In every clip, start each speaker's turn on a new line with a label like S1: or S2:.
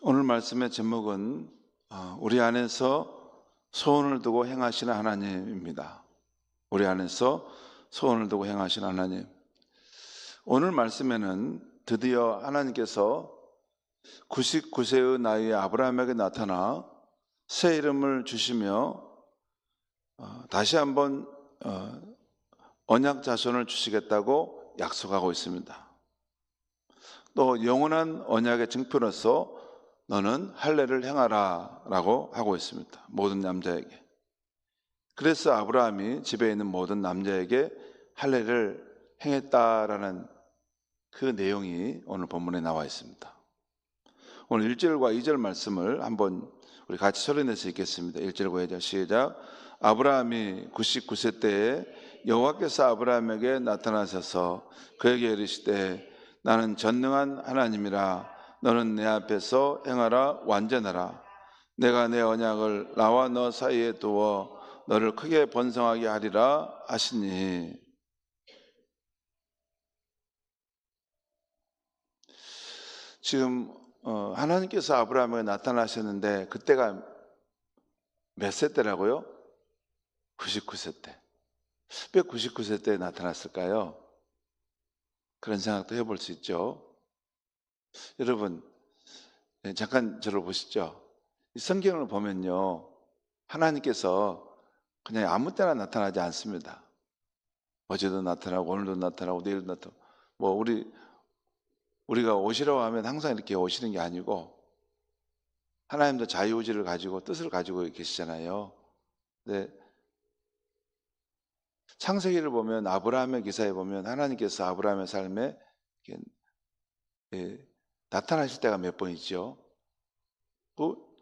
S1: 오늘 말씀의 제목은 우리 안에서 소원을 두고 행하시는 하나님입니다. 우리 안에서 소원을 두고 행하시는 하나님. 오늘 말씀에는 드디어 하나님께서 99세의 나이에 아브라함에게 나타나 새 이름을 주시며 다시 한번 언약 자손을 주시겠다고 약속하고 있습니다. 또 영원한 언약의 증표로서 너는 할례를 행하라 라고 하고 있습니다. 모든 남자에게. 그래서 아브라함이 집에 있는 모든 남자에게 할례를 행했다라는 그 내용이 오늘 본문에 나와 있습니다. 오늘 1절과 2절 말씀을 한번 우리 같이 소리내서 읽겠습니다. 1절과 2절 시작. 아브라함이 99세 때에 여호와께서 아브라함에게 나타나셔서 그에게 이르시되 나는 전능한 하나님이라. 너는 내 앞에서 행하라 완전하라. 내가 내 언약을 나와 너 사이에 두어 너를 크게 번성하게 하리라 하시니. 지금 하나님께서 아브라함에게 나타나셨는데 그때가 몇 세 때라고요? 99세 때. 왜 99세 때 나타났을까요? 그런 생각도 해볼 수 있죠. 여러분 잠깐 저를 보시죠. 이 성경을 보면요, 하나님께서 그냥 아무 때나 나타나지 않습니다. 어제도 나타나고 오늘도 나타나고 내일도 나타나고 뭐 우리가 오시라고 하면 항상 이렇게 오시는 게 아니고 하나님도 자유의지를 가지고 뜻을 가지고 계시잖아요. 근데 창세기를 보면 아브라함의 기사에 보면 하나님께서 아브라함의 삶에 나타나실 때가 몇 번 있죠.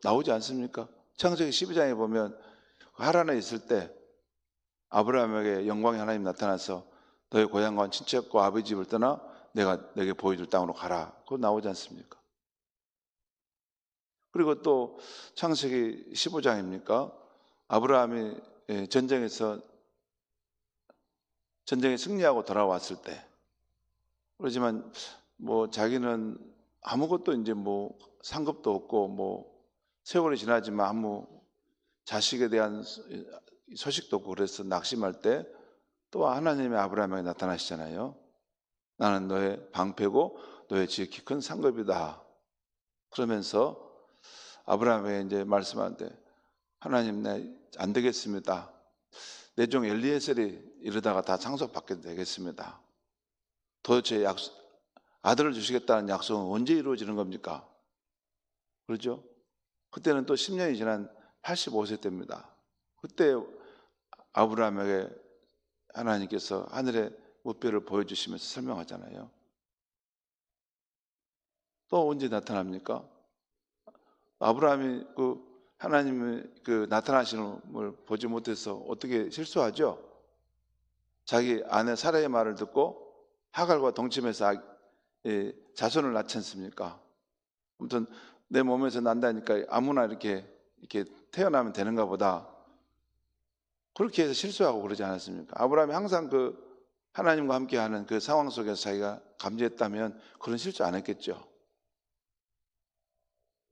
S1: 나오지 않습니까? 창세기 12장에 보면 하란에 있을 때 아브라함에게 영광의 하나님 나타나서 너의 고향과 친척과 아버지 집을 떠나 내가 내게 보여줄 땅으로 가라. 그거 나오지 않습니까? 그리고 또 창세기 15장입니까? 아브라함이 전쟁에 승리하고 돌아왔을 때, 그렇지만 뭐 자기는 아무것도 이제 뭐 상급도 없고 뭐 세월이 지나지만 아무 자식에 대한 소식도 없고 그래서 낙심할 때 또 하나님의 아브라함에게 나타나시잖아요. 나는 너의 방패고 너의 지극히 큰 상급이다. 그러면서 아브라함에게 이제 말씀하는데 하나님 안 되겠습니다. 내 종 엘리에셀이 이러다가 다 상속받게 되겠습니다. 도대체 아들을 주시겠다는 약속은 언제 이루어지는 겁니까? 그렇죠? 그때는 또 10년이 지난 85세 때입니다. 그때 아브라함에게 하나님께서 하늘의 무뼈를 보여주시면서 설명하잖아요. 또 언제 나타납니까? 아브라함이 하나님의 나타나시는 걸 보지 못해서 어떻게 실수하죠? 자기 아내 사라의 말을 듣고 하갈과 동침해서 자손을 낳지 않습니까? 아무튼 내 몸에서 난다니까 아무나 이렇게 태어나면 되는가 보다. 그렇게 해서 실수하고 그러지 않았습니까? 아브라함이 항상 하나님과 함께하는 그 상황 속에서 자기가 감지했다면 그런 실수 안 했겠죠.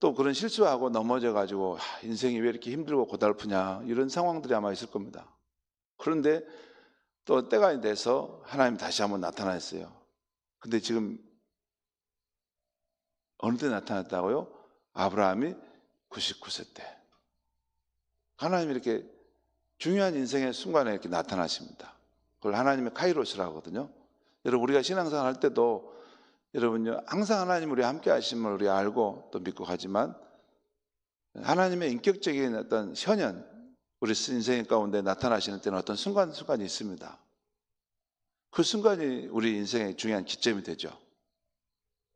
S1: 또 그런 실수하고 넘어져가지고 인생이 왜 이렇게 힘들고 고달프냐 이런 상황들이 아마 있을 겁니다. 그런데 또 때가 돼서 하나님 다시 한번 나타났어요. 근데 지금 어느 때 나타났다고요? 아브라함이 99세 때. 하나님이 이렇게 중요한 인생의 순간에 이렇게 나타나십니다. 그걸 하나님의 카이로스라고 하거든요. 여러분 우리가 신앙생활 할 때도 여러분요, 항상 하나님 우리 함께 하심을 우리 알고 또 믿고 가지만 하나님의 인격적인 어떤 현현, 우리 인생 가운데 나타나시는 때는 어떤 순간이 있습니다. 그 순간이 우리 인생의 중요한 기점이 되죠.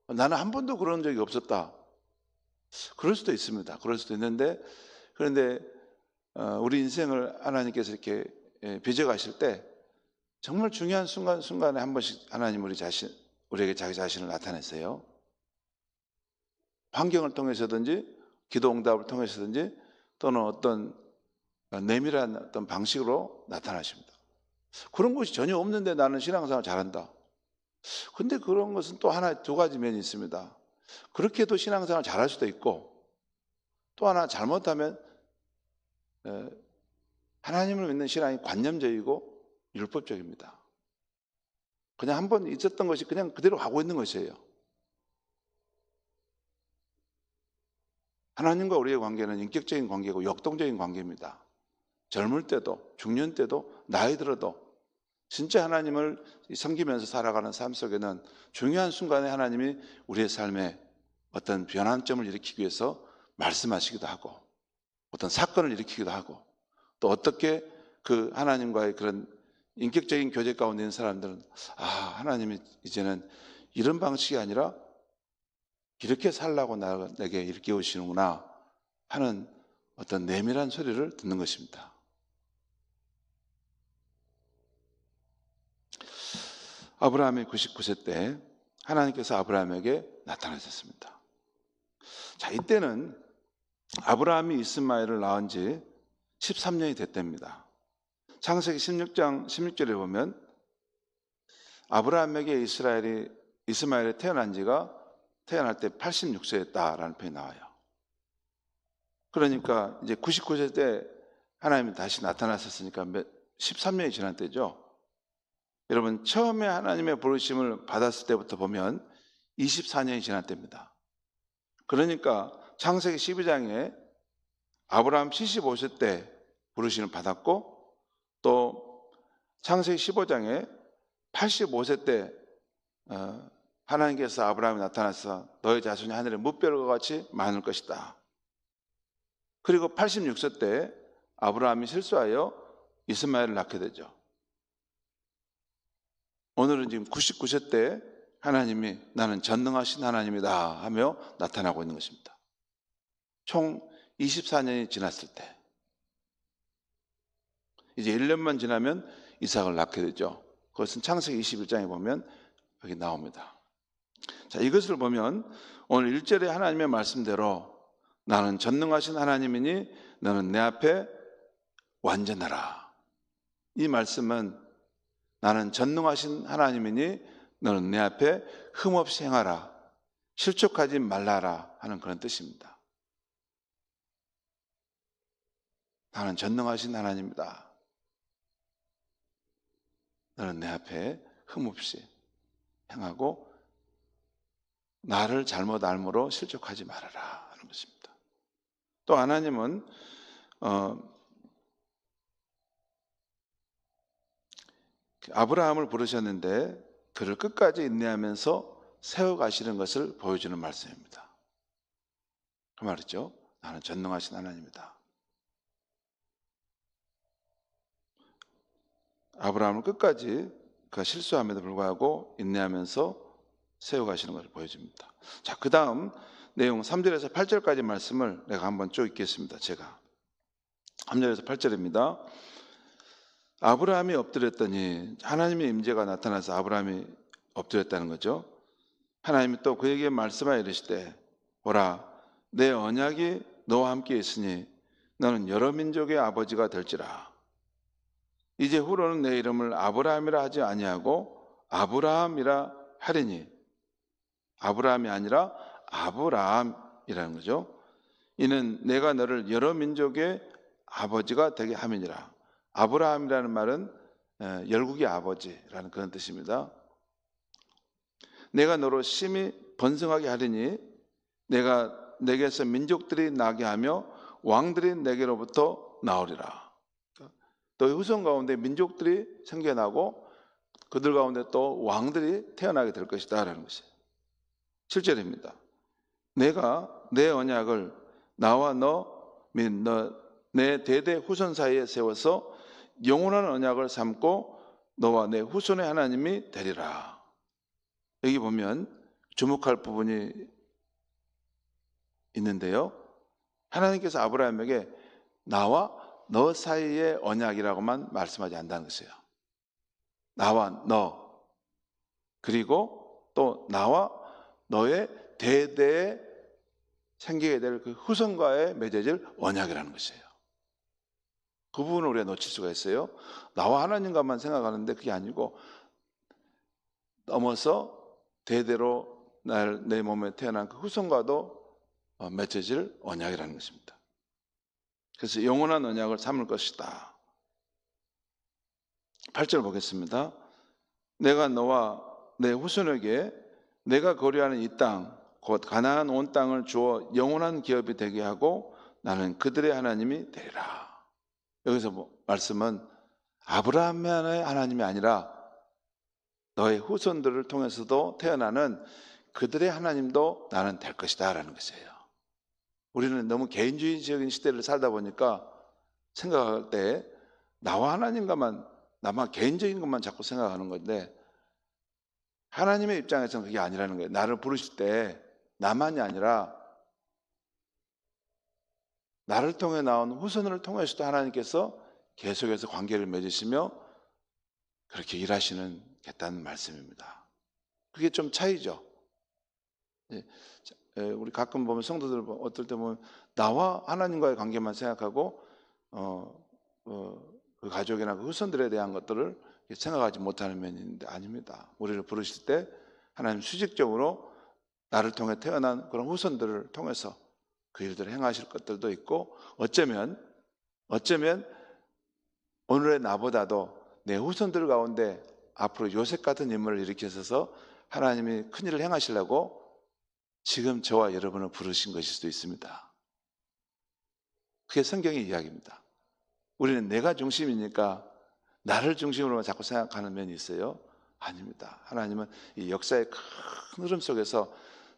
S1: 나는 한 번도 그런 적이 없었다. 그럴 수도 있습니다. 그럴 수도 있는데, 그런데 우리 인생을 하나님께서 이렇게 빚어가실 때 정말 중요한 순간에 한 번씩 하나님 우리에게 자기 자신을 나타냈어요. 환경을 통해서든지 기도 응답을 통해서든지 또는 어떤 내밀한 어떤 방식으로 나타나십니다. 그런 것이 전혀 없는데 나는 신앙생활 잘한다. 근데 그런 것은 또 두 가지 면이 있습니다. 그렇게 해도 신앙생활 잘할 수도 있고, 또 하나 잘못하면 하나님을 믿는 신앙이 관념적이고 율법적입니다. 그냥 한번 있었던 것이 그냥 그대로 하고 있는 것이에요. 하나님과 우리의 관계는 인격적인 관계고 역동적인 관계입니다. 젊을 때도 중년 때도 나이 들어도 진짜 하나님을 섬기면서 살아가는 삶 속에는 중요한 순간에 하나님이 우리의 삶에 어떤 변환점을 일으키기 위해서 말씀하시기도 하고 어떤 사건을 일으키기도 하고 또 어떻게 그 하나님과의 그런 인격적인 교제 가운데 있는 사람들은 하나님이 이제는 이런 방식이 아니라 이렇게 살라고 내게 일깨우시는구나 하는 어떤 내밀한 소리를 듣는 것입니다. 아브라함이 99세 때 하나님께서 아브라함에게 나타나셨습니다. 자, 이때는 아브라함이 이스마엘을 낳은 지 13년이 됐답니다. 창세기 16장 16절에 보면 아브라함에게 이스마엘이 태어날 때 86세였다라는 표현이 나와요. 그러니까 이제 99세 때 하나님이 다시 나타나셨으니까 13년이 지난 때죠. 여러분, 처음에 하나님의 부르심을 받았을 때부터 보면 24년이 지난 때입니다. 그러니까 창세기 12장에 아브라함 75세 때 부르심을 받았고, 또 창세기 15장에 85세 때 하나님께서 아브라함이 나타나서 너의 자손이 하늘의 무별과 같이 많을 것이다. 그리고 86세 때 아브라함이 실수하여 이스마엘을 낳게 되죠. 오늘은 지금 99세 때 하나님이 나는 전능하신 하나님이다 하며 나타나고 있는 것입니다. 총 24년이 지났을 때 이제 1년만 지나면 이삭을 낳게 되죠. 그것은 창세기 21장에 보면 여기 나옵니다. 자, 이것을 보면 오늘 1절에 하나님의 말씀대로 나는 전능하신 하나님이니 너는 내 앞에 완전하라. 이 말씀은 나는 전능하신 하나님이니 너는 내 앞에 흠없이 행하라, 실족하지 말라라 하는 그런 뜻입니다. 나는 전능하신 하나님이다. 너는 내 앞에 흠없이 행하고 나를 잘못 알므로 실족하지 말아라 하는 것입니다. 또 하나님은 아브라함을 부르셨는데 그를 끝까지 인내하면서 세워가시는 것을 보여주는 말씀입니다. 그 말이죠. 나는 전능하신 하나님이다. 아브라함을 끝까지 그가 실수함에도 불구하고 인내하면서 세워가시는 것을 보여줍니다. 자, 그 다음 내용 3절에서 8절까지 말씀을 내가 한번 쭉 읽겠습니다. 제가 3절에서 8절입니다. 아브라함이 엎드렸더니 하나님의 임재가 나타나서 아브라함이 엎드렸다는 거죠. 하나님이 또 그에게 말씀하여 이르시되 보라, 내 언약이 너와 함께 있으니 너는 여러 민족의 아버지가 될지라. 이제 후로는 내 이름을 아브라함이라 하지 아니하고 아브라함이라 하리니, 아브라함이 아니라 아브라함이라는 거죠. 이는 내가 너를 여러 민족의 아버지가 되게 함이니라. 아브라함이라는 말은 열국의 아버지라는 그런 뜻입니다. 내가 너로 심히 번성하게 하리니 내가 내게서 민족들이 나게 하며 왕들이 내게로부터 나오리라. 너의 후손 가운데 민족들이 생겨나고 그들 가운데 또 왕들이 태어나게 될 것이다 라는 것이에요. 7절입니다. 내가 내 언약을 나와 너 및 내 대대 후손 사이에 세워서 영원한 언약을 삼고 너와 내 후손의 하나님이 되리라. 여기 보면 주목할 부분이 있는데요. 하나님께서 아브라함에게 나와 너 사이의 언약이라고만 말씀하지 않는다는 것이에요. 나와 너, 그리고 또 나와 너의 대대에 생기게 될 그 후손과의 맺어질 언약이라는 것이에요. 그 부분을 우리가 놓칠 수가 있어요. 나와 하나님과만 생각하는데 그게 아니고 넘어서 대대로 내 몸에 태어난 그 후손과도 맺어질 언약이라는 것입니다. 그래서 영원한 언약을 삼을 것이다. 8절 보겠습니다. 내가 너와 내 후손에게 내가 거류하는 이 땅, 곧 가나안 온 땅을 주어 영원한 기업이 되게 하고 나는 그들의 하나님이 되리라. 여기서 말씀은 아브라함의 하나님이 아니라 너의 후손들을 통해서도 태어나는 그들의 하나님도 나는 될 것이다 라는 것이에요. 우리는 너무 개인주의적인 시대를 살다 보니까 생각할 때 나와 하나님과만, 나만 개인적인 것만 자꾸 생각하는 건데, 하나님의 입장에서는 그게 아니라는 거예요. 나를 부르실 때 나만이 아니라 나를 통해 나온 후손을 통해서도 하나님께서 계속해서 관계를 맺으시며 그렇게 일하시겠다는 말씀입니다. 그게 좀 차이죠. 우리 가끔 보면 성도들 어떨 때 보면 나와 하나님과의 관계만 생각하고 그 가족이나 그 후손들에 대한 것들을 생각하지 못하는 면이 있는데 아닙니다. 우리를 부르실 때 하나님 수직적으로 나를 통해 태어난 그런 후손들을 통해서 그 일들을 행하실 것들도 있고, 어쩌면 오늘의 나보다도 내 후손들 가운데 앞으로 요셉 같은 인물을 일으키셔서 하나님이 큰일을 행하시려고 지금 저와 여러분을 부르신 것일 수도 있습니다. 그게 성경의 이야기입니다. 우리는 내가 중심이니까 나를 중심으로만 자꾸 생각하는 면이 있어요. 아닙니다. 하나님은 이 역사의 큰 흐름 속에서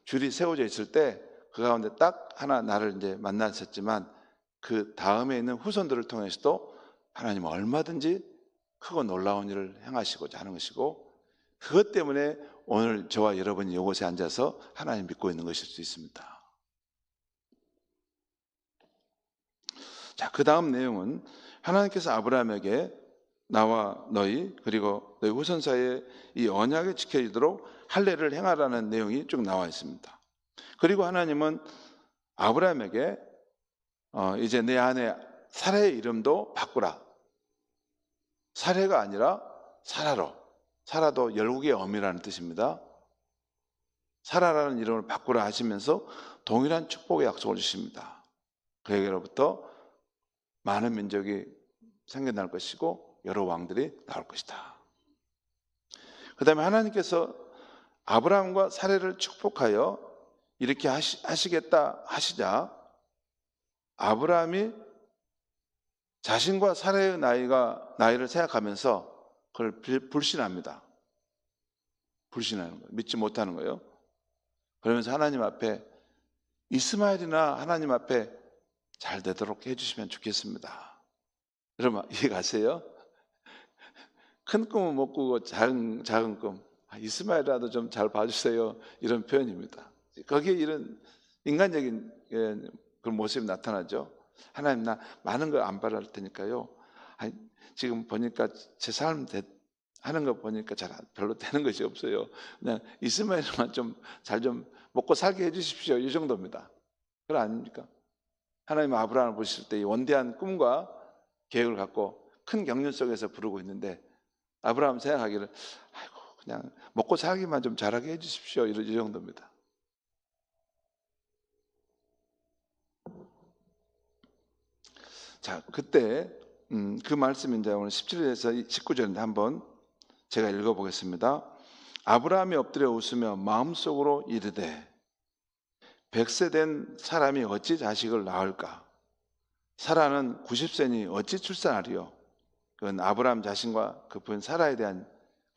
S1: 줄이 세워져 있을 때 그 가운데 딱 하나 나를 이제 만나셨지만 그 다음에 있는 후손들을 통해서도 하나님은 얼마든지 크고 놀라운 일을 행하시고자 하는 것이고, 그것 때문에 오늘 저와 여러분이 이곳에 앉아서 하나님 믿고 있는 것일 수 있습니다. 자, 그 다음 내용은 하나님께서 아브라함에게 나와 너희 그리고 너희 후손 사이에 이 언약이 지켜지도록 할례를 행하라는 내용이 쭉 나와 있습니다. 그리고 하나님은 아브라함에게 이제 내 아내 사라의 이름도 바꾸라. 사라가 아니라 사라로. 사라도 열국의 어미라는 뜻입니다. 사라라는 이름을 바꾸라 하시면서 동일한 축복의 약속을 주십니다. 그에게로부터 많은 민족이 생겨날 것이고 여러 왕들이 나올 것이다. 그 다음에 하나님께서 아브라함과 사라를 축복하여 이렇게 하시겠다 하시자 아브라함이 자신과 사라의 나이를 생각하면서 그걸 불신합니다. 불신하는 거예요. 믿지 못하는 거예요. 그러면서 하나님 앞에 이스마엘이나 하나님 앞에 잘 되도록 해주시면 좋겠습니다. 여러분 이해가세요? 큰 꿈은 못 꾸고 작은 꿈, 이스마엘이라도 좀 잘 봐주세요, 이런 표현입니다. 거기에 이런 인간적인 그런 모습이 나타나죠. 하나님 나 많은 걸 안 바랄 테니까요, 지금 보니까 제 삶 하는 거 보니까 별로 되는 것이 없어요. 그냥 이스마엘만 좀 잘 좀 먹고 살게 해주십시오, 이 정도입니다. 그거 아닙니까? 하나님 아브라함을 보실 때 이 원대한 꿈과 계획을 갖고 큰 경륜 속에서 부르고 있는데 아브라함 생각하기를 그냥 먹고 살기만 좀 잘하게 해주십시오, 이 정도입니다. 자, 그때 그 말씀이 이제 오늘 17절에서 19절인데 한번 제가 읽어보겠습니다. 아브라함이 엎드려 웃으며 마음속으로 이르되 100세 된 사람이 어찌 자식을 낳을까? 사라는 90세니 어찌 출산하리요? 그건 아브라함 자신과 그 부인 사라에 대한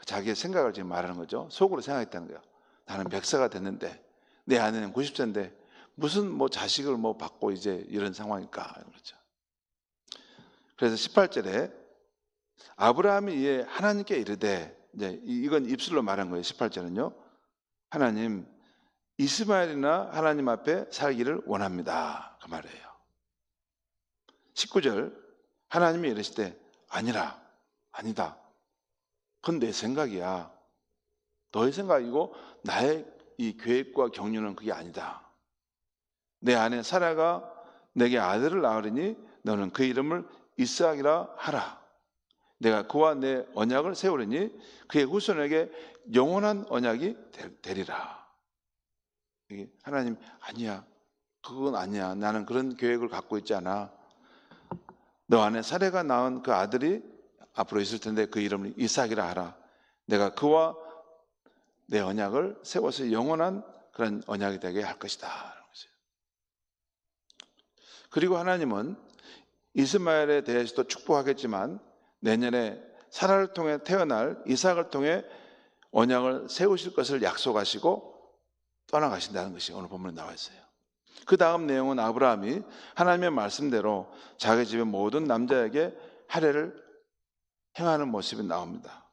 S1: 자기의 생각을 지금 말하는 거죠. 속으로 생각했다는 거예요. 나는 100세가 됐는데 내 아내는 90세인데 무슨 자식을 받고 이제 이런 상황일까? 그렇죠. 그래서 18절에 아브라함이 이에 하나님께 이르되, 이제 이건 입술로 말한 거예요. 18절은요. 하나님, 이스마엘이나 하나님 앞에 살기를 원합니다. 그 말이에요. 19절 하나님이 이르시되 아니다. 그건 내 생각이야. 너의 생각이고 나의 이 계획과 경륜은 그게 아니다. 내 아내 사라가 내게 아들을 낳으리니 너는 그 이름을 이스하기라 하라. 내가 그와 내 언약을 세우리니 그의 후손에게 영원한 언약이 되리라. 하나님, 아니야, 그건 아니야, 나는 그런 계획을 갖고 있지 않아. 너 안에 사례가 낳은 그 아들이 앞으로 있을 텐데 그 이름을 이삭이라 하라. 내가 그와 내 언약을 세워서 영원한 그런 언약이 되게 할 것이다. 그리고 하나님은 이스마엘에 대해서도 축복하겠지만 내년에 사라를 통해 태어날 이삭을 통해 언약을 세우실 것을 약속하시고 떠나가신다는 것이 오늘 본문에 나와 있어요. 그 다음 내용은 아브라함이 하나님의 말씀대로 자기 집의 모든 남자에게 할례를 행하는 모습이 나옵니다.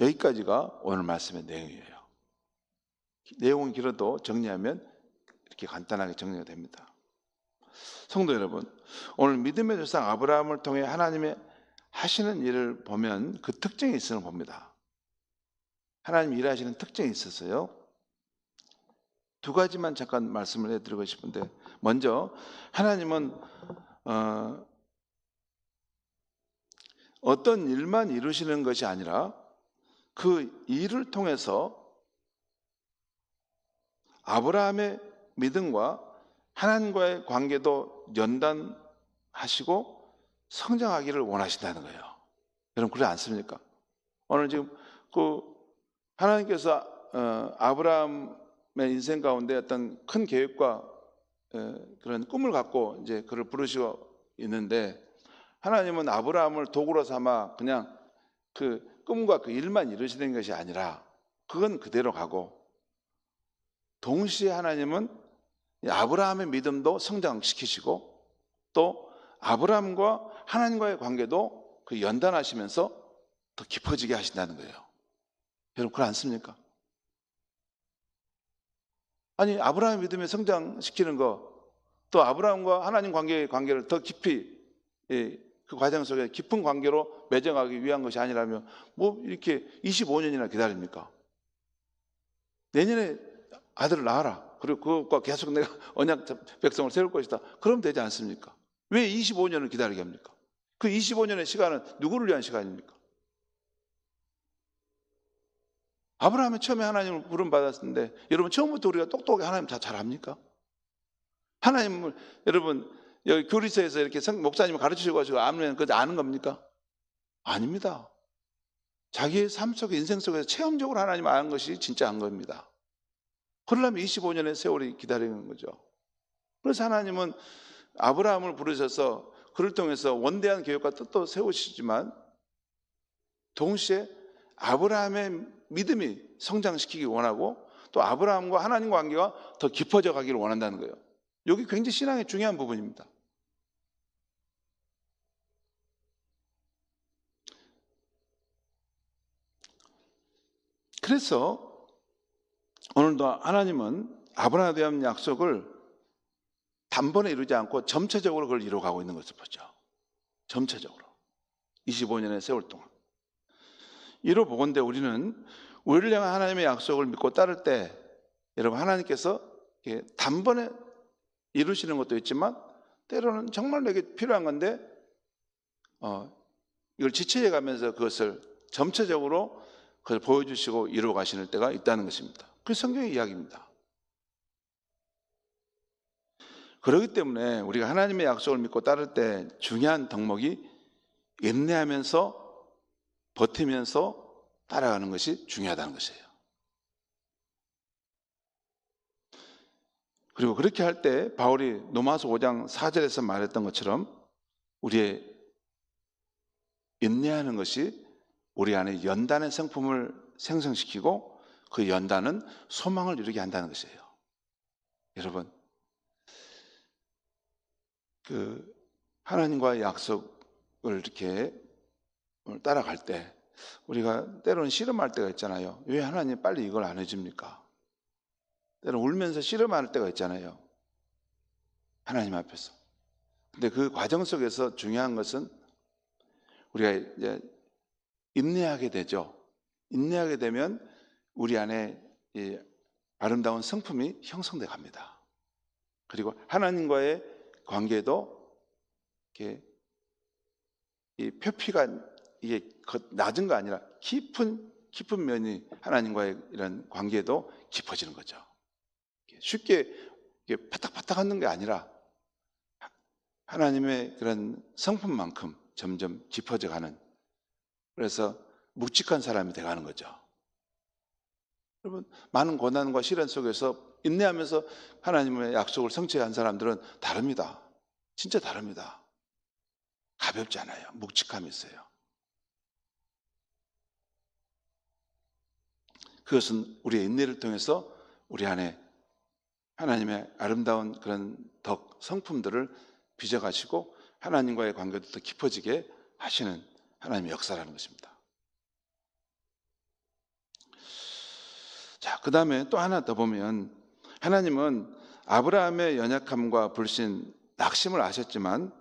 S1: 여기까지가 오늘 말씀의 내용이에요. 내용은 길어도 정리하면 이렇게 간단하게 정리가 됩니다. 성도 여러분, 오늘 믿음의 조상 아브라함을 통해 하나님의 하시는 일을 보면 그 특징이 있음을 봅니다. 하나님 일하시는 특징이 있었어요. 두 가지만 잠깐 말씀을 해드리고 싶은데, 먼저 하나님은 어떤 일만 이루시는 것이 아니라 그 일을 통해서 아브라함의 믿음과 하나님과의 관계도 연단하시고 성장하기를 원하신다는 거예요. 여러분 그렇지 않습니까? 오늘 지금 하나님께서 아브라함의 인생 가운데 어떤 큰 계획과 그런 꿈을 갖고 이제 그를 부르시고 있는데, 하나님은 아브라함을 도구로 삼아 그냥 그 꿈과 그 일만 이루시는 것이 아니라 그건 그대로 가고, 동시에 하나님은 아브라함의 믿음도 성장시키시고 또 아브라함과 하나님과의 관계도 그 연단하시면서 더 깊어지게 하신다는 거예요. 여러분 그렇지 않습니까? 아니, 아브라함의 믿음에 성장시키는 거, 또 아브라함과 하나님 관계를 더 깊이 그 과정 속에 깊은 관계로 맺어가기 위한 것이 아니라면 뭐 이렇게 25년이나 기다립니까? 내년에 아들을 낳아라. 그리고 그것과 계속 내가 언약 백성을 세울 것이다. 그러면 되지 않습니까? 왜 25년을 기다리게 합니까? 그 25년의 시간은 누구를 위한 시간입니까? 아브라함이 처음에 하나님을 부름받았는데, 여러분 처음부터 우리가 똑똑하게 하나님 다 잘합니까? 하나님을 여러분 여기 교리서에서 이렇게 목사님을 가르치셔가지고 아는 겁니까? 아닙니다. 자기의 삶 속에, 인생 속에서 체험적으로 하나님 아는 것이 진짜 한 겁니다. 그러려면 25년의 세월이 기다리는 거죠. 그래서 하나님은 아브라함을 부르셔서 그를 통해서 원대한 계획과 뜻도 세우시지만 동시에 아브라함의 믿음이 성장시키기 원하고 또 아브라함과 하나님 관계가 더 깊어져 가기를 원한다는 거예요. 여기 굉장히 신앙의 중요한 부분입니다. 그래서 오늘도 하나님은 아브라함에 대한 약속을 단번에 이루지 않고 점차적으로 그걸 이루어가고 있는 것을 보죠. 점차적으로 25년의 세월 동안 이루어보건대 우리는 우리를 향한 하나님의 약속을 믿고 따를 때, 여러분 하나님께서 단번에 이루시는 것도 있지만 때로는 정말 내게 필요한 건데 이걸 지체해 가면서 그것을 점차적으로 그걸 보여주시고 이루어 가시는 때가 있다는 것입니다. 그게 성경의 이야기입니다. 그렇기 때문에 우리가 하나님의 약속을 믿고 따를 때 중요한 덕목이 인내하면서 버티면서 따라가는 것이 중요하다는 것이에요. 그리고 그렇게 할 때 바울이 로마서 5장 4절에서 말했던 것처럼 우리의 인내하는 것이 우리 안에 연단의 성품을 생성시키고 그 연단은 소망을 이루게 한다는 것이에요. 여러분, 그 하나님과의 약속을 이렇게 따라갈 때 우리가 때로는 씨름할 때가 있잖아요. 왜 하나님 빨리 이걸 안 해줍니까? 때로는 울면서 씨름할 때가 있잖아요. 하나님 앞에서. 근데 그 과정 속에서 중요한 것은 우리가 이제 인내하게 되죠. 인내하게 되면 우리 안에 이 아름다운 성품이 형성돼 갑니다. 그리고 하나님과의 관계도 이렇게 이 표피가 이게 낮은 거 아니라 깊은 면이 하나님과의 이런 관계도 깊어지는 거죠. 쉽게 이게 파닥파닥 하는 게 아니라 하나님의 그런 성품만큼 점점 깊어져 가는, 그래서 묵직한 사람이 돼가는 거죠. 여러분, 많은 고난과 시련 속에서 인내하면서 하나님의 약속을 성취한 사람들은 다릅니다. 진짜 다릅니다. 가볍지 않아요. 묵직함이 있어요. 그것은 우리의 인내를 통해서 우리 안에 하나님의 아름다운 그런 덕, 성품들을 빚어가시고 하나님과의 관계도 더 깊어지게 하시는 하나님의 역사라는 것입니다. 자, 그 다음에 또 하나 더 보면 하나님은 아브라함의 연약함과 불신, 낙심을 아셨지만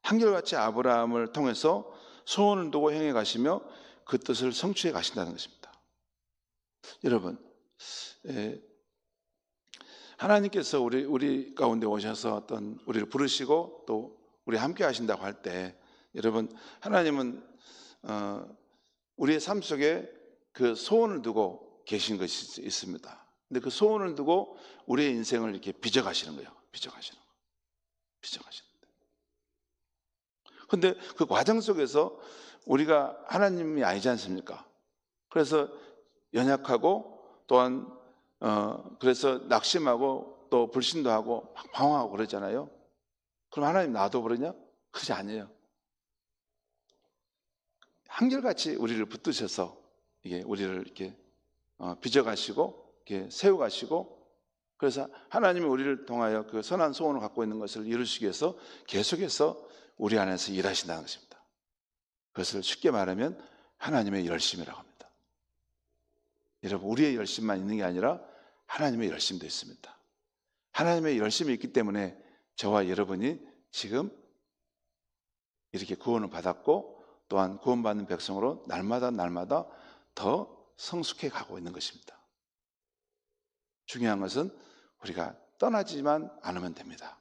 S1: 한결같이 아브라함을 통해서 소원을 두고 행해 가시며 그 뜻을 성취해 가신다는 것입니다. 여러분, 하나님께서 우리 가운데 오셔서 어떤 우리를 부르시고 또 우리 함께 하신다고 할 때, 여러분, 하나님은 우리의 삶 속에 그 소원을 두고 계신 것이 있습니다. 근데 그 소원을 두고 우리의 인생을 이렇게 빚어가시는 거예요. 빚어가시는 거예요. 근데 그 과정 속에서 우리가 하나님이 아니지 않습니까? 그래서 연약하고 또한 그래서 낙심하고 또 불신도 하고 방황하고 그러잖아요. 그럼 하나님 놔둬버리냐? 그렇지 아니에요. 한결같이 우리를 붙드셔서 이게 우리를 이렇게 빚어가시고 이렇게 세워가시고, 그래서 하나님이 우리를 통하여 그 선한 소원을 갖고 있는 것을 이루시기 위해서 계속해서 우리 안에서 일하신다는 것입니다. 그것을 쉽게 말하면 하나님의 열심이라고 합니다. 여러분, 우리의 열심만 있는 게 아니라 하나님의 열심도 있습니다. 하나님의 열심이 있기 때문에 저와 여러분이 지금 이렇게 구원을 받았고 또한 구원받는 백성으로 날마다 더 성숙해 가고 있는 것입니다. 중요한 것은 우리가 떠나지만 않으면 됩니다.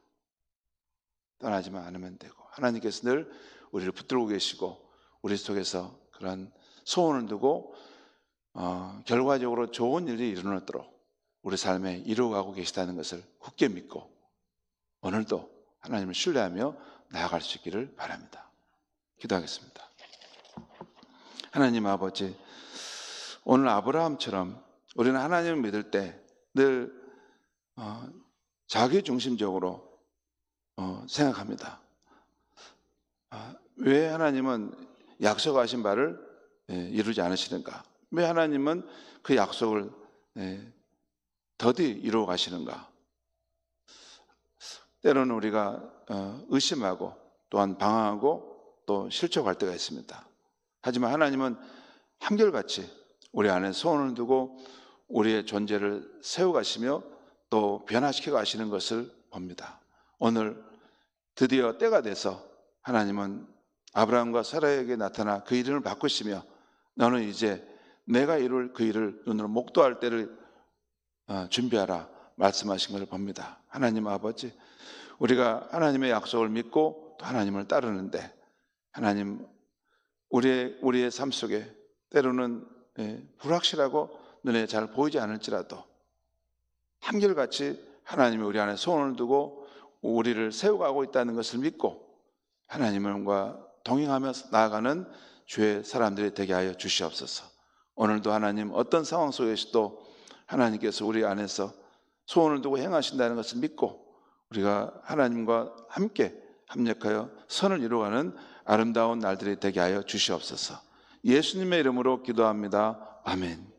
S1: 떠나지만 않으면 되고, 하나님께서 늘 우리를 붙들고 계시고 우리 속에서 그런 소원을 두고 결과적으로 좋은 일이 일어나도록 우리 삶에 이루어가고 계시다는 것을 굳게 믿고 오늘도 하나님을 신뢰하며 나아갈 수 있기를 바랍니다. 기도하겠습니다. 하나님 아버지, 오늘 아브라함처럼 우리는 하나님을 믿을 때 늘 자기중심적으로 생각합니다. 왜 하나님은 약속하신 바를 이루지 않으시는가? 왜 하나님은 그 약속을 더디 이루어 가시는가? 때로는 우리가 의심하고 또한 방황하고 또 실족할 때가 있습니다. 하지만 하나님은 한결같이 우리 안에 소원을 두고 우리의 존재를 세워가시며 또 변화시켜 가시는 것을 봅니다. 오늘 드디어 때가 돼서 하나님은 아브라함과 사라에게 나타나 그 이름을 바꾸시며 너는 이제 내가 이룰 그 일을 눈으로 목도할 때를 준비하라 말씀하신 것을 봅니다. 하나님 아버지, 우리가 하나님의 약속을 믿고 또 하나님을 따르는데 하나님, 우리의 삶 속에 때로는 불확실하고 눈에 잘 보이지 않을지라도 한결같이 하나님이 우리 안에 소원을 두고 우리를 세워가고 있다는 것을 믿고 하나님과 동행하며 나아가는 주의 사람들이 되게 하여 주시옵소서. 오늘도 하나님 어떤 상황 속에서도 하나님께서 우리 안에서 소원을 두고 행하신다는 것을 믿고 우리가 하나님과 함께 합력하여 선을 이루어가는 아름다운 날들이 되게 하여 주시옵소서. 예수님의 이름으로 기도합니다. 아멘.